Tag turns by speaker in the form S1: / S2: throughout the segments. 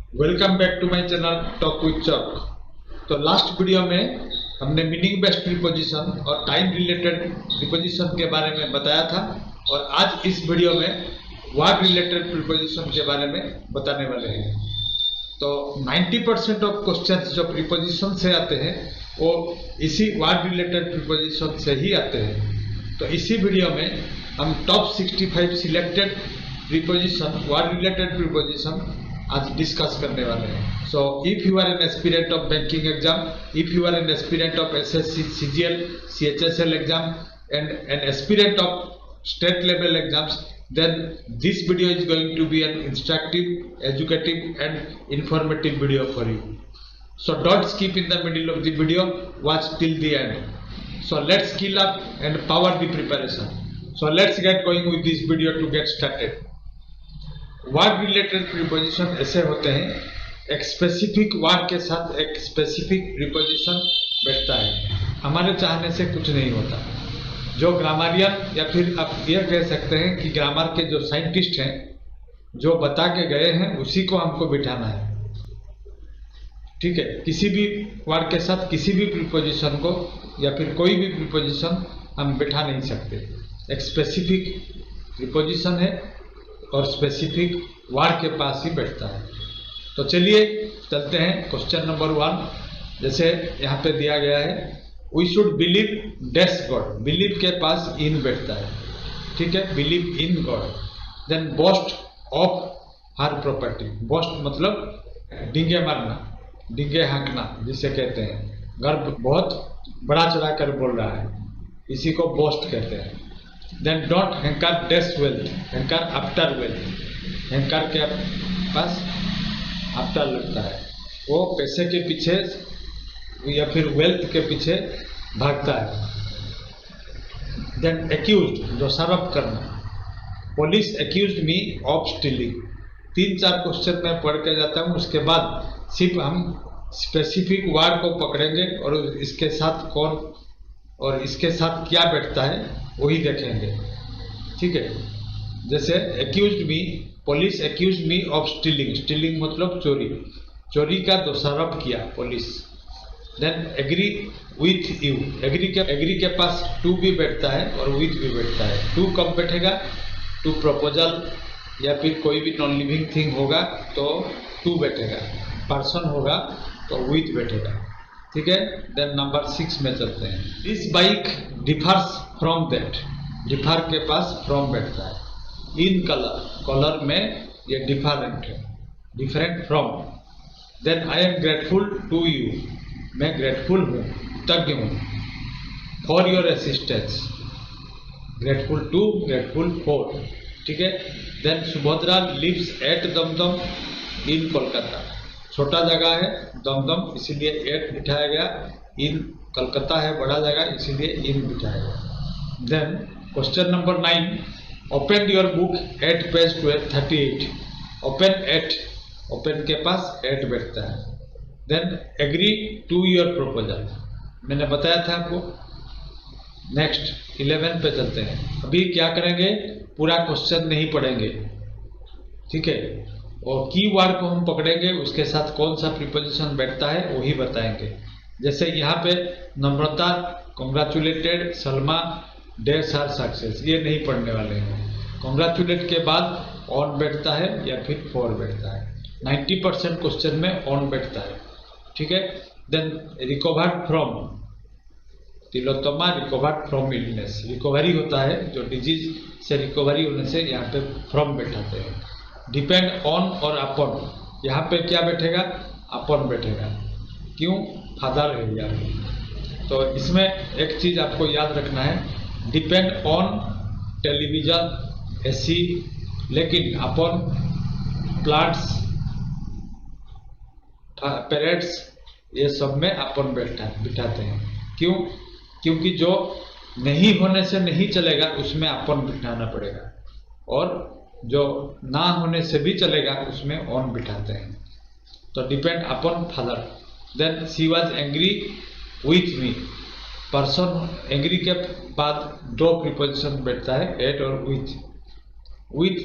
S1: Welcome back to my channel talk with Chuck. तो last video में हमने meaning based preposition और time related preposition के बारे में बताया था और आज इस वीडियो में वर्ड रिलेटेड प्रीपोजिशन के बारे में बताने वाले हैं। तो 90% ऑफ क्वेश्चंस जो प्रीपोजिशन से आते हैं वो इसी वर्ड रिलेटेड प्रीपोजिशन से ही आते हैं। तो इसी वीडियो में हम top 65 selected preposition word related preposition आज डिस्कस करने वाले हैं। So if you are an aspirant of banking exam, if you are an aspirant of SSC CGL CHSL exam and an aspirant of state level exams, then this video is going to be an instructive, educative and informative video for you. So don't skip in the middle of the video, watch till the end. So let's skill up and power the preparation. So let's get going with this video to get started. Word related preposition ऐसे होते हैं, एक specific word के साथ एक specific preposition बैठता है। हमारे चाहने से कुछ नहीं होता। जो ग्रामरियन या फिर आप यह कह सकते हैं कि ग्रामर के जो साइंटिस्ट हैं जो बता के गए हैं उसी को हमको बिठाना है। ठीक है, किसी भी वर्ड के साथ किसी भी प्रीपोजिशन को या फिर कोई भी प्रीपोजिशन हम बिठा नहीं सकते। एक स्पेसिफिक प्रीपोजिशन है और स्पेसिफिक वर्ड के पास ही बैठता है। तो चलिए चलते हैं क्वेश्चन नंबर 1। जैसे यहाँ पे दिया गया है, we should believe dash God. Believe के पास इन बैठता है। ठीक है, believe in God. Then boast of her property. Boast मतलब डींगे मारना, डींगे हाँकना जिसे कहते हैं। गर्व बहुत बड़ा चढ़ा कर बोल रहा है, इसी को बोस्ट कहते हैं। Then don't hanker dash wealth. Hanker after wealth. Hanker के पास आफ्टर लगता है, वो पैसे के पीछे या फिर वेल्थ के पीछे भागता है। देन एक्यूज, दोषारोप करना। Police accuse me of stealing. 3-4 question में पढ़ के जाता हूँ, उसके बाद सिर्फ हम स्पेसिफिक वर्ड को पकड़ेंगे और इसके साथ कौन और इसके साथ क्या बैठता है वही देखेंगे। ठीक है, जैसे accuse me, police accuse me of stealing. Stealing मतलब चोरी, चोरी का दोषारोप किया police. Then agree with you. Agree के पास टू भी बैठता है और विथ भी बैठता है। टू कब बैठेगा? टू प्रपोजल या फिर कोई भी नॉन लिविंग थिंग होगा तो टू बैठेगा। पर्सन होगा तो विथ बैठेगा। ठीक है, देन नंबर 6 में चलते हैं। This bike differs from that. Differ के पास फ्रॉम बैठता है। इन कलर, कलर में ये डिफरेंट है, different from. Then I am grateful to you. मैं ग्रेटफुल हूँ, कृतज्ञ हूँ। For your assistance. Grateful to, grateful for. ठीक है, then Subhadra lives at Dumdum in Kolkata. छोटा जगह है दमदम, इसीलिए एट बिठाया गया। इन कलकत्ता है बड़ा जगह, इसीलिए इन बिठाया गया। Then question number 9, open your book at page 38। Open at, open के पास एट बैठता है। Then agree to your proposal, मैंने बताया था आपको। नेक्स्ट 11 पे चलते हैं। अभी क्या करेंगे, पूरा क्वेश्चन नहीं पढ़ेंगे। ठीक है, और की वर्ड को हम पकड़ेंगे, उसके साथ कौन सा प्रीपोजिशन बैठता है वही बताएंगे। जैसे यहाँ पे Namrata, congratulated, Salma, dash her success, ये नहीं पढ़ने वाले हैं। कॉन्ग्रेचुलेट के बाद ऑन बैठता है या फिर फॉर बैठता है। 90% क्वेश्चन में ऑन बैठता है। ठीक है, then recovered from. Tilottama recovered from illness. Recovery होता है, जो डिजीज से रिकवरी होने से यहाँ पे फ्रॉम बैठाते हैं। डिपेंड ऑन और अपॉन, यहाँ पे क्या बैठेगा? अपॉन बैठेगा। क्यों? फादर है यहाँ। तो इसमें एक चीज आपको याद रखना है, डिपेंड ऑन टेलीविजन, एसी, लेकिन अपॉन प्लांट्स, पेरेट्स, ये सब में अपॉन बिठाते हैं। क्यों? क्योंकि जो नहीं होने से नहीं चलेगा उसमें अपॉन बिठाना पड़ेगा, और जो ना होने से भी चलेगा उसमें ऑन बिठाते हैं। तो depend upon father. Then she was angry with me. Person, angry के बाद दो प्रीपोजिशन बैठता है, एट और विथ। विथ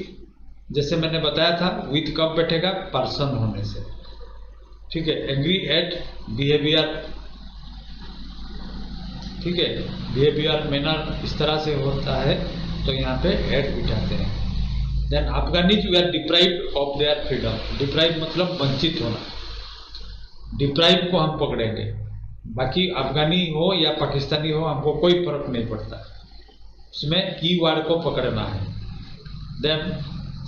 S1: जैसे मैंने बताया था, विथ कब बैठेगा? पर्सन होने से। ठीक है, एग्री एट बिहेवियर, ठीक है, बिहेवियर मैनर इस तरह से होता है, तो यहाँ पे एट बिठाते हैं। Then Afghanis we are deprived of their freedom. Deprive मतलब वंचित होना, डिप्राइव को हम पकड़ेंगे, बाकी अफगानी हो या पाकिस्तानी हो हमको कोई फर्क नहीं पड़ता, उसमें की वर्ड को पकड़ना है। देन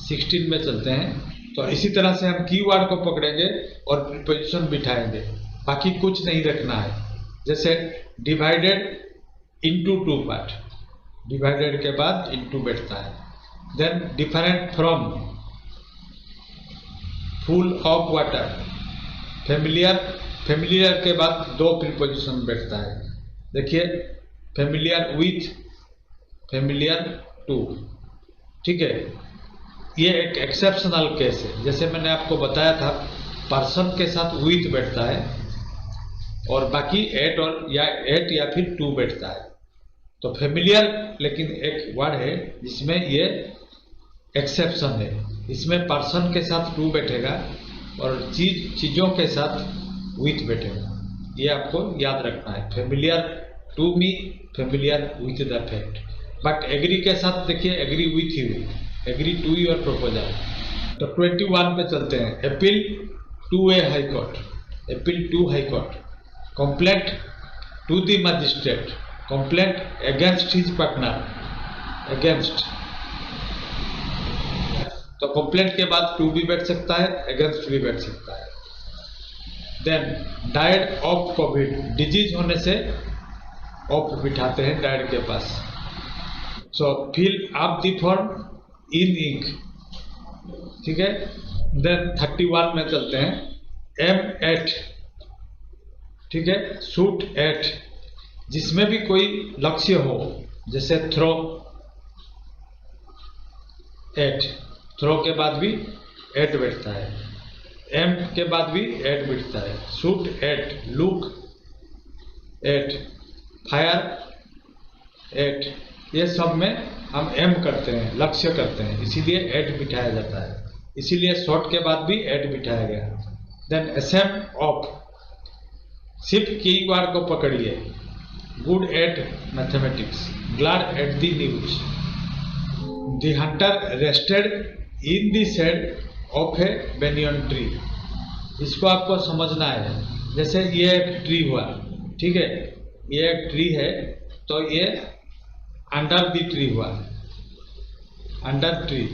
S1: 16 में चलते हैं, तो इसी तरह से हम की वर्ड को पकड़ेंगे और प्रीपोजिशन बिठाएंगे, बाकी कुछ नहीं रखना है। जैसे divided into two part, divided के बाद इनटू बैठता है। Then different from, full of water, familiar, familiar के बाद दो प्रीपोजिशन बैठता है। देखिए, फेमिलियर विथ, फेमिलियर टू, ठीक है। ये एक एक्सेप्शनल केस है, जैसे मैंने आपको बताया था, पर्सन के साथ विथ बैठता है और बाकी एट और या फिर टू बैठता है। तो फेमिलियर लेकिन एक वर्ड है जिसमें ये एक्सेप्शन है, इसमें पर्सन के साथ टू बैठेगा और चीजों के साथ विथ बैठेगा, ये आपको याद रखना है। Familiar to me, familiar with the fact. But agree के साथ देखिए, agree with you, agree to your proposal. तो 21 पे चलते हैं। Appeal to a high court, appeal to high court. Complaint to the magistrate, complaint against his partner, against. तो complaint के बाद टू भी बैठ सकता है, अगेंस्ट भी बैठ सकता है। Then died of COVID, disease होने से ऑफ बिठाते हैं डाइड के पास। So fill up the form in ink, ठीक है। देन 31 में चलते हैं। एम एट, ठीक है, शूट एट, जिसमें भी कोई लक्ष्य हो, जैसे थ्रो एट, थ्रो के बाद भी एट बैठता है, एम के बाद भी एट बैठता है। Shoot at, look at, fire eight, ये सब में हम एम करते हैं, लक्ष्य करते हैं, इसीलिए एट बिठाया जाता है, इसीलिए शॉर्ट के बाद भी एट बिठाया गया। देन असेंट ऑफ, सिर्फ की वर्ड को पकड़िए। Good at mathematics, glad at the news. The hunter rested in the shade of a banyan tree, इसको आपको समझना है। जैसे ये एक ट्री हुआ, ठीक है, ये एक ट्री है, तो ये अंडर द ट्री हुआ, अंडर ट्री,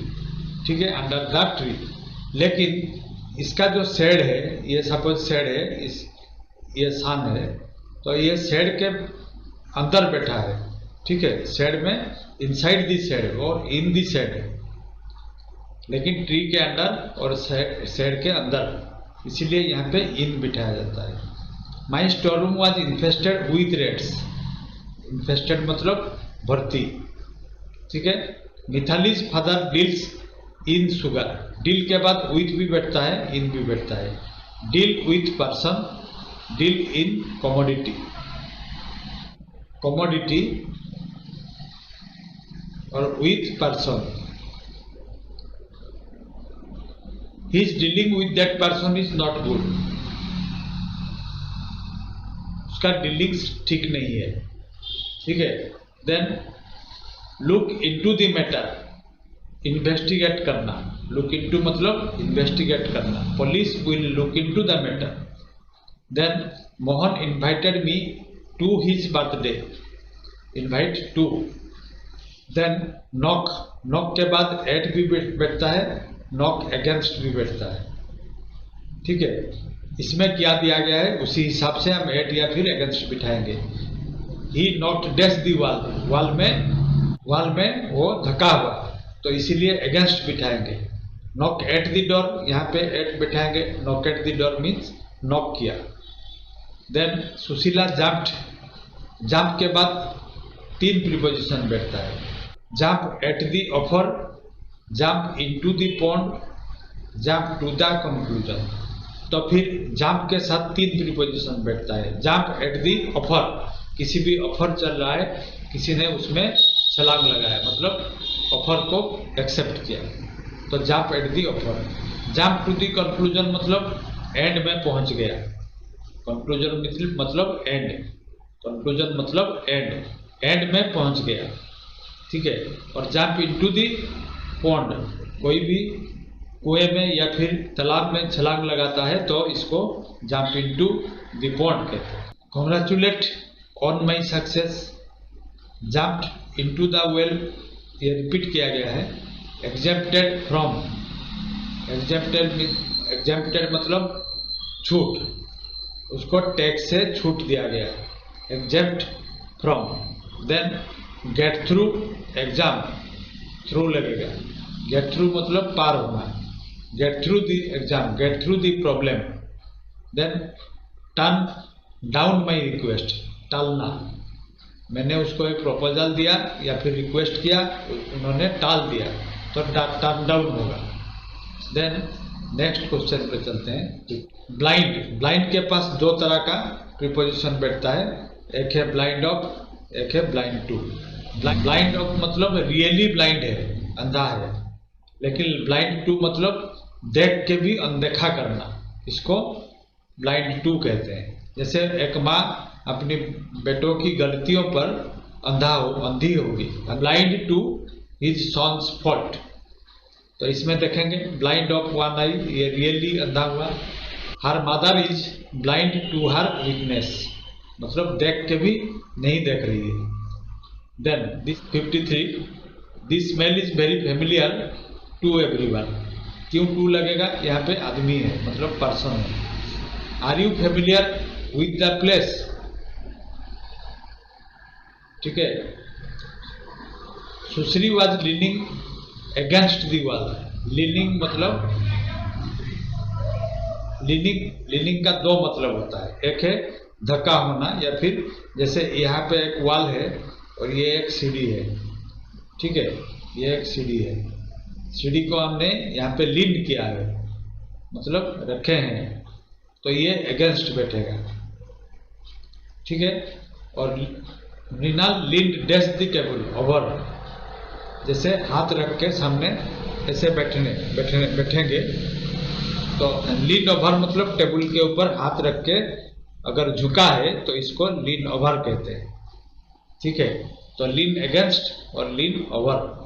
S1: ठीक है, अंडर द ट्री। लेकिन इसका जो शेड है, ये सपोज शेड है, ये सन है, तो ये शेड के अंदर बैठा है, ठीक है, शेड में इनसाइड दी शेड और इन दी शेड है, लेकिन ट्री के अंदर और शेड के अंदर, इसीलिए यहाँ पे इन बिठाया जाता है। My store room was infested with rats, infested मतलब भर्ती, ठीक है। Mithali's father deals in sugar, deal के बाद विथ भी बैठता है, इन भी बैठता है। Deal with person, deal in commodity, commodity और with person. His dealing with that person is not good, उसका डीलिंग्स ठीक नहीं है, ठीक है। Then look into the matter, investigate करना, लुक इनटू मतलब इन्वेस्टिगेट करना, police will look into the matter. Then Mohan invited me to his birthday, invite to. Then knock, knock के बाद एट भी बैठता है, नॉक अगेंस्ट भी बैठता है, ठीक है। इसमें क्या दिया गया है उसी हिसाब से हम एट या फिर अगेंस्ट बिठाएंगे। He knocked dash the wall, wall में वो धक्का हुआ, तो इसीलिए अगेंस्ट बिठाएंगे। नॉक एट द डोर, यहाँ पे एट बिठाएंगे, knock at the door means knock किया। देन सुशीला जंप्ड, जंप के बाद 3 प्रीपोजिशन बैठता है। Jump at the offer, jump into the pond, jump to the conclusion. तो फिर जंप के साथ 3 प्रीपोजिशन बैठता है। जंप एट द ऑफर, किसी भी ऑफर चल रहा है, किसी ने उसमें छलांग लगाया, मतलब ऑफर को एक्सेप्ट किया, तो jump at the offer. Jump to the conclusion मतलब एंड में पहुंच गया। कंक्लूजन मतलब एंड, कंक्लूजन मतलब एंड, एंड में पहुंच गया, ठीक है। और जंप इनटू दी पॉन्ड, कोई भी कुएं में या फिर तालाब में छलांग लगाता है तो इसको जंप इनटू दी पॉन्ड कहते हैं। Congratulate on my success, jumped into the well, ये रिपीट किया गया है। एग्जेप्टेड फ्रॉम, एग्जेप्टेड मतलब छूट, उसको टैक्स से छूट दिया गया, exempt from. Then get through exam, through लगेगा, गेट थ्रू मतलब पार होना, get through the exam, get through the problem. Then turn down my request, टालना, मैंने उसको एक प्रपोजल दिया या फिर रिक्वेस्ट किया, उन्होंने टाल दिया तो टर्न डाउन होगा। देन नेक्स्ट क्वेश्चन पे चलते हैं। ब्लाइंड, ब्लाइंड के पास दो तरह का प्रीपोजिशन बैठता है, एक है ब्लाइंड ऑफ, एक है ब्लाइंड टू। ब्लाइंड ऑफ मतलब रियली ब्लाइंड है, अंधा है, लेकिन ब्लाइंड टू मतलब देख के भी अनदेखा करना, इसको ब्लाइंड टू कहते हैं। जैसे एक माँ अपनी बेटों की गलतियों पर अंधी होगी, ब्लाइंड टू हिज सॉन्स फॉल्ट। तो इसमें देखेंगे ब्लाइंड ऑफ वन आई, ये रियली अंधा हुआ। Her mother is blind to her weakness, मतलब देख के भी नहीं देख रही है। Then this 53, this smell is very familiar to everyone, क्यों टू लगेगा, यहाँ पे आदमी है मतलब पर्सन है। Are you familiar with the place, ठीक है। Sushri was leaning against the wall, leaning मतलब लीनिंग का दो मतलब होता है, एक है धक्का होना या फिर जैसे यहाँ पे एक वॉल है और ये एक सीढ़ी है, ठीक है, ये एक सीढ़ी है, सीढ़ी को हमने यहाँ पे लीन किया है मतलब रखे हैं, तो ये अगेंस्ट बैठेगा, ठीक है। और रीना लीन डैश द टेबल ओवर, जैसे हाथ रख के सामने ऐसे बैठेंगे तो लीन ओवर मतलब टेबल के ऊपर हाथ रख के अगर झुका है तो इसको लीन ओवर कहते हैं, ठीक है। तो लीन अगेंस्ट और lean over.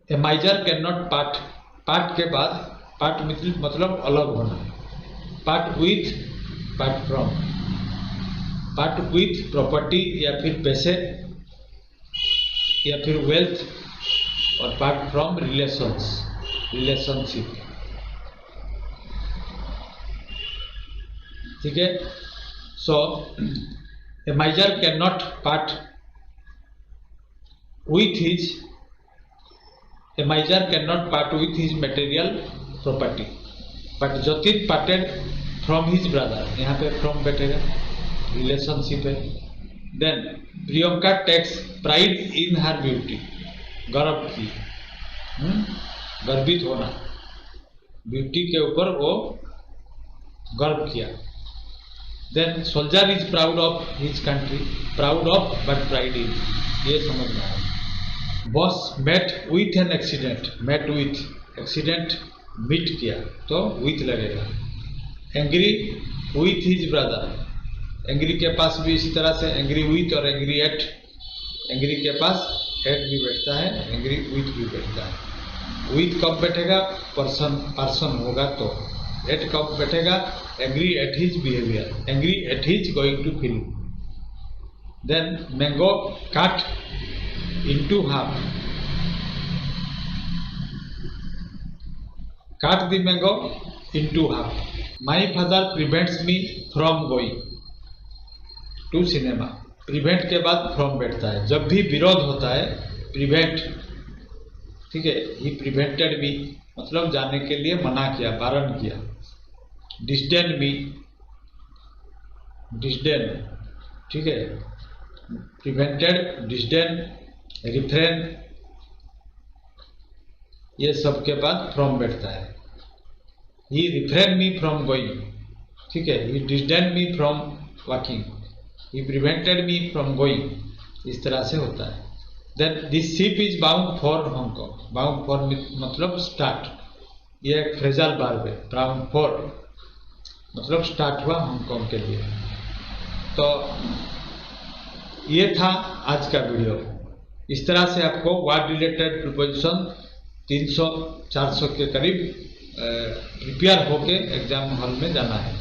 S1: A miser can not part, part के बाद पार्ट मतलब अलग होना, part with, part from, part with property या फिर पैसे या फिर वेल्थ, और पार्ट फ्रॉम रिलेशनशिप, ठीक है। So a miser can not part with his, a miser can not part with his material property, but Jatin parted from his brother, यहाँ पे फ्रॉम बैठेगा, रिलेशनशिप है। Then Priyanka takes pride in her beauty, गर्व की, गर्वित होना, ब्यूटी के ऊपर वो गर्व किया। Then soldier is proud of his country, proud of but pride in, ये समझना है। Boss met with an accident, met with accident meet किया तो विथ लगेगा। Angry with his brother, angry के पास भी इसी तरह से एंग्री विथ और एंग्री एट, एंग्री के पास एट भी बैठता है, एंग्री विथ भी बैठता है। विथ कब बैठेगा, पर्सन होगा तो, एट कब बैठेगा, angry at his behaviour, angry at his going to feel. Then mango cut into half, cut the mango into half. My father prevents me from going to cinema, prevent के बाद from बैठता है, जब भी विरोध होता है प्रिवेंट, ठीक है। ही प्रिवेंटेड मी मतलब जाने के लिए मना किया, बारण किया। डिस्डेन मी, डिस्डेन, ठीक है, प्रिवेंटेड, डिस्डेन, रिफ्रेन, ये सब के बाद फ्रॉम बैठता है। He refrain me from going, ठीक है। He disdain me from walking, he prevented me from going, इस तरह से होता है। Then this ship is bound for Hong Kong. Bound for मतलब स्टार्ट, ये एक फ्रेजल वर्ब है। बाउंड फॉर मतलब स्टार्ट हुआ हांगकांग के लिए। तो ये था आज का वीडियो। इस तरह से आपको वर्ड रिलेटेड प्रीपोजिशन 300-400 के करीब प्रिपेयर होके एग्जाम हॉल में जाना है।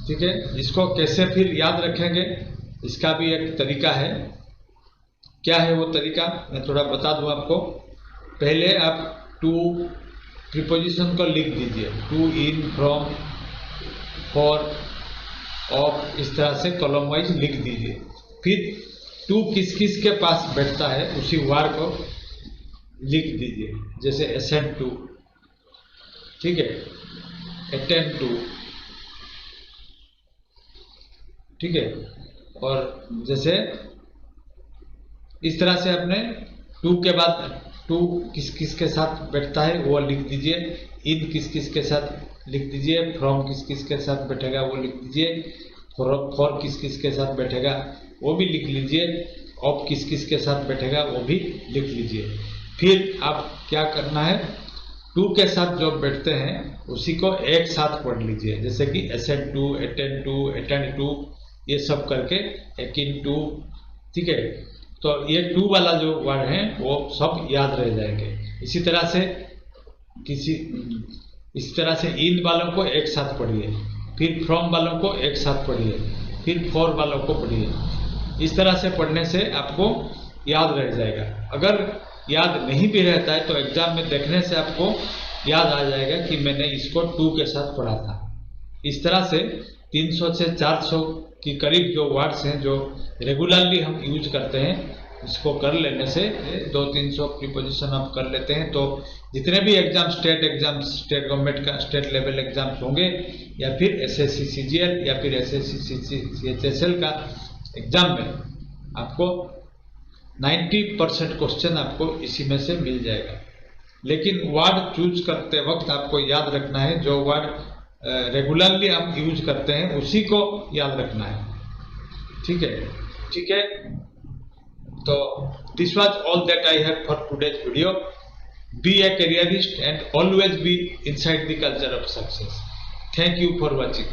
S1: ठीक है, इसको कैसे फिर याद रखेंगे इसका भी एक तरीका है। क्या है वो तरीका, मैं थोड़ा बता दूं आपको। पहले आप टू प्रीपोजिशन को लिख दीजिए, to, in, from, for, of, इस तरह से कॉलम वाइज लिख दीजिए। फिर टू किस किस के पास बैठता है उसी वर्ड को लिख दीजिए, जैसे असेंट टू, ठीक है, अटेंड टू, ठीक है। और जैसे इस तरह से अपने टू के बाद टू किस किस के साथ बैठता है वो लिख दीजिए, इन किस किस के साथ लिख दीजिए, फ्रॉम किस किस के साथ बैठेगा वो लिख दीजिए, फॉर किस किस के साथ बैठेगा वो भी लिख लीजिए, ऑफ किस किस के साथ बैठेगा वो भी लिख लीजिए। फिर आप क्या करना है, टू के साथ जो बैठते हैं उसी को एक साथ पढ़ लीजिए, जैसे कि असेंट टू, अटेंड टू, ये सब करके अकिन टू, ठीक है। तो ये टू वाला जो वर्ड है वो सब याद रह जाएंगे। इसी तरह से इन वालों को एक साथ पढ़िए, फिर फ्रॉम वालों को एक साथ पढ़िए, फिर फॉर वालों को पढ़िए। इस तरह से पढ़ने से आपको याद रह जाएगा। अगर याद नहीं भी रहता है तो एग्जाम में देखने से आपको याद आ जाएगा कि मैंने इसको टू के साथ पढ़ा था। इस तरह से 300 से 400 की करीब जो वर्ड्स हैं जो रेगुलरली हम यूज करते हैं, इसको कर लेने से 200-300 प्रीपोजिशन आप कर लेते हैं तो जितने भी एग्जाम, स्टेट गवर्नमेंट का स्टेट लेवल एग्जाम्स होंगे या फिर SSC CGL या फिर SSC CHSL का एग्जाम में आपको 90% क्वेश्चन आपको इसी में से मिल जाएगा। लेकिन वर्ड चूज करते वक्त आपको याद रखना है जो वर्ड रेगुलरली हम यूज करते हैं उसी को याद रखना है, ठीक है। तो this was all that I have for today's video. Be a careerist and always be inside the culture of success. Thank you for watching.